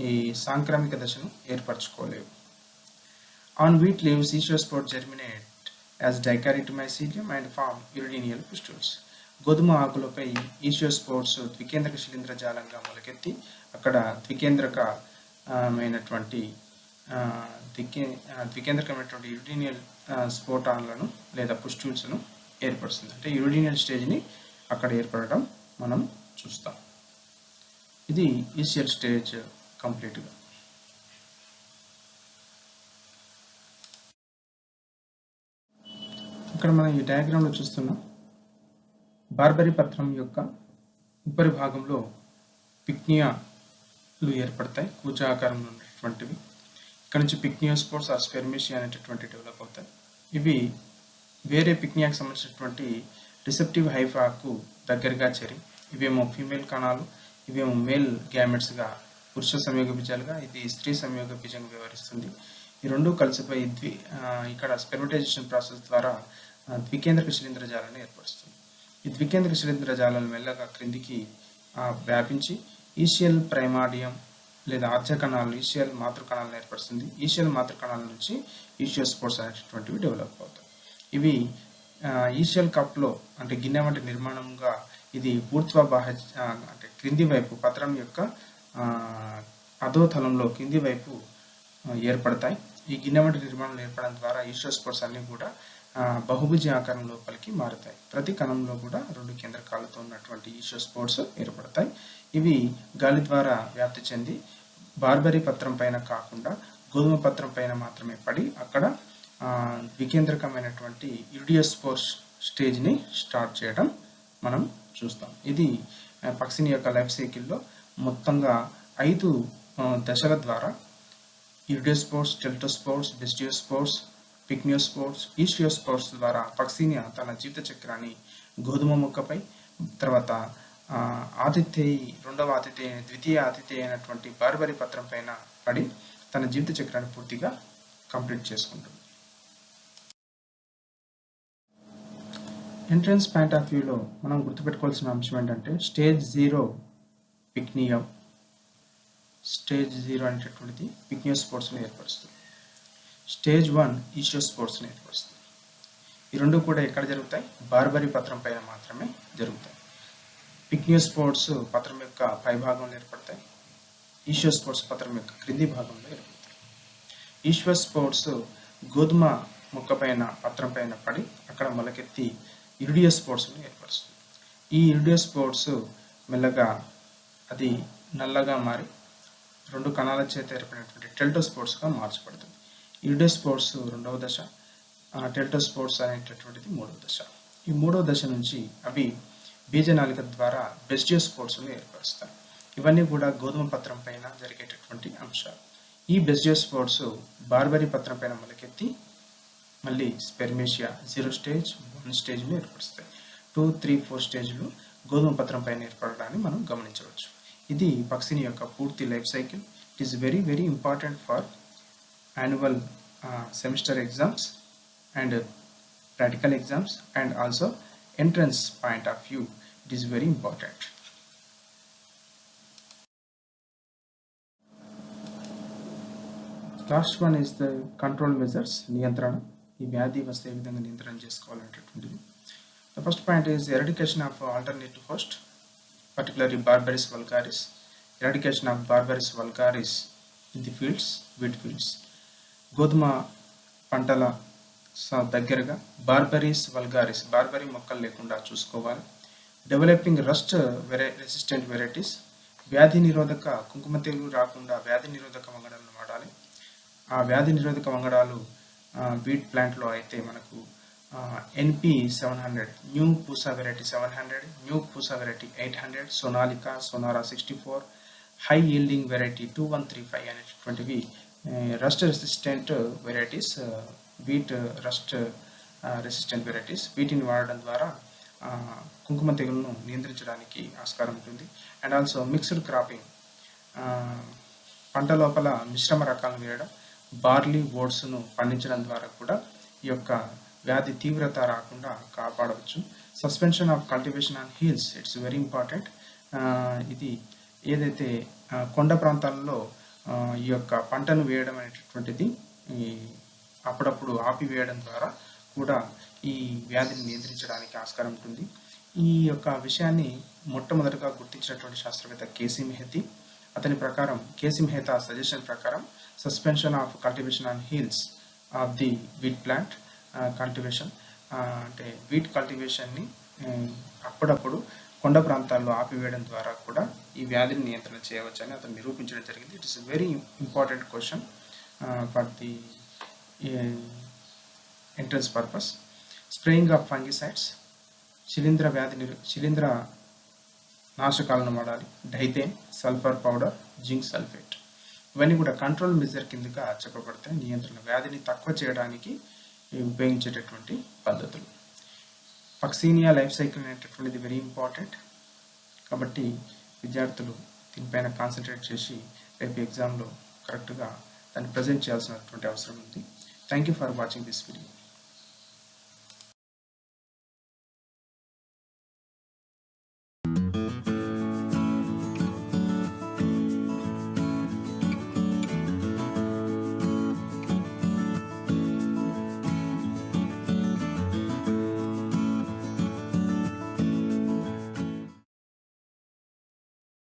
ఈ సాంక్రమిక దశను ఏర్పరచుకోలేవు. On wheat leaves, ECiospores germinate as dikaryotic mycelium and form iridial pustules. గోధుమ ఆకులపై ఈసియోస్పోర్స్ ద్వికేంద్రక శిలీంధ్ర జాలంగా మొలకెత్తి అక్కడ ద్వికేంద్రకమైనటువంటి యురిడినియల్ స్పోటాన్లను లేదా పుస్ట్యూల్స్ను ఏర్పరుస్తుంది. అంటే యురిడినియల్ స్టేజ్ని అక్కడ ఏర్పడడం మనం చూస్తాం. ఇది ఈసిఎల్ స్టేజ్ కంప్లీట్గా. ఇక్కడ మనం ఈ డయాగ్రామ్లో చూస్తున్నాం బార్బరీ పత్రం యొక్క ఉపరి భాగంలో పిక్నియాలు ఏర్పడతాయి, కూజ ఆకారంలో ఉన్నటువంటివి. ఇక్కడ నుంచి పిక్నియోస్పోర్స్ ఆర్ స్పెర్మేషియా అనేటటువంటి డెవలప్ అవుతాయి. ఇవి వేరే పిక్నియాకి సంబంధించినటువంటి రిసెప్టివ్ హైఫాకు దగ్గరగా చేరి ఇవేమో ఫీమేల్ కణాలు, ఇవేమో మేల్ గ్యామెట్స్గా పురుష సంయోగ బీజాలుగా, ఇది స్త్రీ సంయోగ బీజంగా వ్యవహరిస్తుంది. ఈ రెండు కలిసిపోయి ఇక్కడ స్పెర్మటైజేషన్ ప్రాసెస్ ద్వారా ద్వికేంద్రక శిలీంధ్రజాలాన్ని ఏర్పరుస్తుంది. ఈ ద్వికేంద్రక శిలీంధ్రజాలాలు మెల్లగా క్రిందికి వ్యాపించి ఈషియల్ ప్రైమాడియం లేదా ఆర్జ కణాలు, ఈషియల్ మాతృకణాలను ఏర్పరుస్తుంది. ఈషియల్ మాతృకణాల నుంచి ఈషియోస్పోర్స్ అనేటటువంటివి డెవలప్ అవుతాయి. ఇవి ఈషియల్ కప్లో అంటే గిన్నె వంటి నిర్మాణంగా ఇది ఊర్ధ్వ బాహ్య అంటే క్రింది వైపు పత్రం యొక్క అధోతలంలో కింది వైపు ఏర్పడతాయి. ఈ గిన్నె వంటి నిర్మాణాలు ఏర్పడడం ద్వారా ఈషియోస్పోర్స్ అన్ని కూడా బహుభుజ ఆకారం లోపలికి మారుతాయి. ప్రతి కణంలో కూడా 2 కేంద్రకాలతో ఉన్నటువంటి ఈషియోస్పోర్స్ ఏర్పడతాయి. ఇవి గాలి ద్వారా వ్యాప్తి చెంది బార్బరీ పత్రం పైన కాకుండా గోధుమ పత్రం పైన మాత్రమే పడి అక్కడ ద్వికేంద్రకమైనటువంటి ఇరిడియోస్పోర్స్ స్టేజ్ని స్టార్ట్ చేయడం మనం చూస్తాం. ఇది పక్సిని యొక్క లైఫ్ సైకిల్లో మొత్తంగా 5 దశల ద్వారా ఇరిడియోస్పోర్స్, టెల్టోస్పోర్స్, బెస్టియోస్పోర్స్, పిక్నియోస్పోర్స్, ఈషియోస్పోర్స్ ద్వారా పక్సినియా తన జీవిత చక్రాన్ని గోధుమ మొక్కపై, తర్వాత ద్వితీయ ఆతిథేయ అయినటువంటి బార్బరీ పత్రం పైన పడి తన జీవిత చక్రాన్ని పూర్తిగా కంప్లీట్ చేసుకుంటుంది. ఎంట్రన్స్ పాయింట్ ఆఫ్ వ్యూలో మనం గుర్తుపెట్టుకోవాల్సిన అంశం ఏంటంటే స్టేజ్ 0 పిక్నియం, స్టేజ్ 0 అనేటటువంటిది పిక్నియోస్పోర్స్ని ఏర్పరుస్తుంది. స్టేజ్ 1 ఈషియోస్పోర్స్ని ఏర్పరుస్తుంది. ఈ రెండు కూడా ఎక్కడ జరుగుతాయి? బార్బరీ పత్రం పైన మాత్రమే జరుగుతాయి. పిక్నియోస్పోర్స్ పత్రం యొక్క పై భాగంలో ఏర్పడతాయి. ఈషియోస్పోర్స్ పత్రం యొక్క క్రింది భాగంలో ఏర్పడతాయి. ఈషియోస్పోర్స్ గోధుమ మొక్క పైన పత్రం పైన పడి అక్కడ మొలకెత్తి ఇరిడియోస్పోర్స్ని ఏర్పరుస్తుంది. ఈ ఇరిడియోస్పోర్స్ మెల్లగా అది నల్లగా మారి 2 కణాల చేత ఏర్పడినటువంటి టెల్టోస్పోర్స్గా మార్చబడుతుంది. ఇరిడియోస్పోర్స్ 2వ దశ, టెల్టోస్పోర్స్ అనేటటువంటిది 3వ దశ. ఈ 3వ దశ నుంచి అవి బీజనాళిక ద్వారా బెస్టియోస్పోర్స్ను ఏర్పరుస్తాయి. ఇవన్నీ కూడా గోధుమ పత్రం పైన జరిగేటటువంటి అంశాలు. ఈ బెస్టియోస్పోర్స్ బార్బరీ పత్రం పైన మొలకెత్తి మళ్ళీ స్పెర్మేషియా 0 స్టేజ్, 1 స్టేజ్ను ఏర్పరుస్తాయి. 2, 3, 4 స్టేజ్లు గోధుమ పత్రం పైన ఏర్పడడాన్ని మనం గమనించవచ్చు. ఇది పక్సిని యొక్క పూర్తి life cycle. It is very very important for annual semester exams and practical exams and also entrance point of view. It is very important. Last one is the control measures, నియంత్రణ. ఈ వ్యాధి వస్తే ఏ విధంగా నియంత్రణ చేసుకోవాలనేటటువంటిది. The first point is eradication of alternative host, particularly Barbaris vulgaris. Eradication of Barbaris vulgaris in the fields, wheat fields. గోధుమ పంటల దగ్గరగా బార్బరీస్ vulgaris, barberry మొక్కలు లేకుండా చూసుకోవాలి. డెవలపింగ్ రస్ట్ రెసిస్టెంట్ వెరైటీస్, వ్యాధి నిరోధక కుంకుమ తెగులు రాకుండా వ్యాధి నిరోధక వంగడాలను వాడాలి. ఆ వ్యాధి నిరోధక వంగడాలు వీట్ ప్లాంట్లో అయితే మనకు NP 700, new Pusa variety 700, new Pusa variety 800, Sonalika, Sonora 64, high yielding variety 2135 అనేటటువంటివి rust resistant varieties, wheat rust resistant varieties. వీటిని వాడడం ద్వారా కుంకుమ తెగులను నియంత్రించడానికి ఆస్కారం ఉంటుంది. అండ్ ఆల్సో మిక్స్డ్ క్రాపింగ్, పంట లోపల మిశ్రమ రకాలను వేయడం, బార్లీ, ఓట్స్ను పండించడం ద్వారా కూడా ఈ యొక్క వ్యాధి తీవ్రత రాకుండా కాపాడవచ్చు. Suspension of cultivation on hills, it's very important. ఇది ఏదైతే కొండ ప్రాంతాలలో ఈ యొక్క పంటను వేయడం అనేటటువంటిది అప్పుడప్పుడు ఆపివేయడం ద్వారా కూడా ఈ వ్యాధిని నియంత్రించడానికి ఆస్కారం ఉంటుంది. ఈ యొక్క విషయాన్ని మొట్టమొదటిగా గుర్తించినటువంటి శాస్త్రవేత్త కేసీ మెహతీ. అతని ప్రకారం, కేసీ మెహతా సజెషన్ ప్రకారం suspension of cultivation on hills of the wheat plant cultivation, అంటే వీట్ కల్టివేషన్ని అప్పుడప్పుడు కొండ ప్రాంతాల్లో ఆపివేయడం ద్వారా కూడా ఈ వ్యాధిని నియంత్రణ చేయవచ్చని అతను నిరూపించడం జరిగింది. It is very important question for the entrance purpose. Spraying of fungicides, శిలీంద్ర నాశకాలను వాడాలి, డైథేన్, సల్ఫర్ పౌడర్, జింక్ సల్ఫేట్. ఇవన్నీ కూడా కంట్రోల్ మెజర్ కిందగా చెప్పబడతాయి. నియంత్రణ, వ్యాధిని తక్కువ చేయడానికి ఉపయోగించేటటువంటి పద్ధతులు. పక్సీనియా లైఫ్ సైకిల్ అనేటటువంటిది వెరీ ఇంపార్టెంట్. కాబట్టి విద్యార్థులు దీనిపైన కాన్సన్ట్రేట్ చేసి రేపు ఎగ్జామ్లో కరెక్ట్గా దాన్ని ప్రజెంట్ చేయాల్సినటువంటి అవసరం ఉంది. Thank you for watching this video.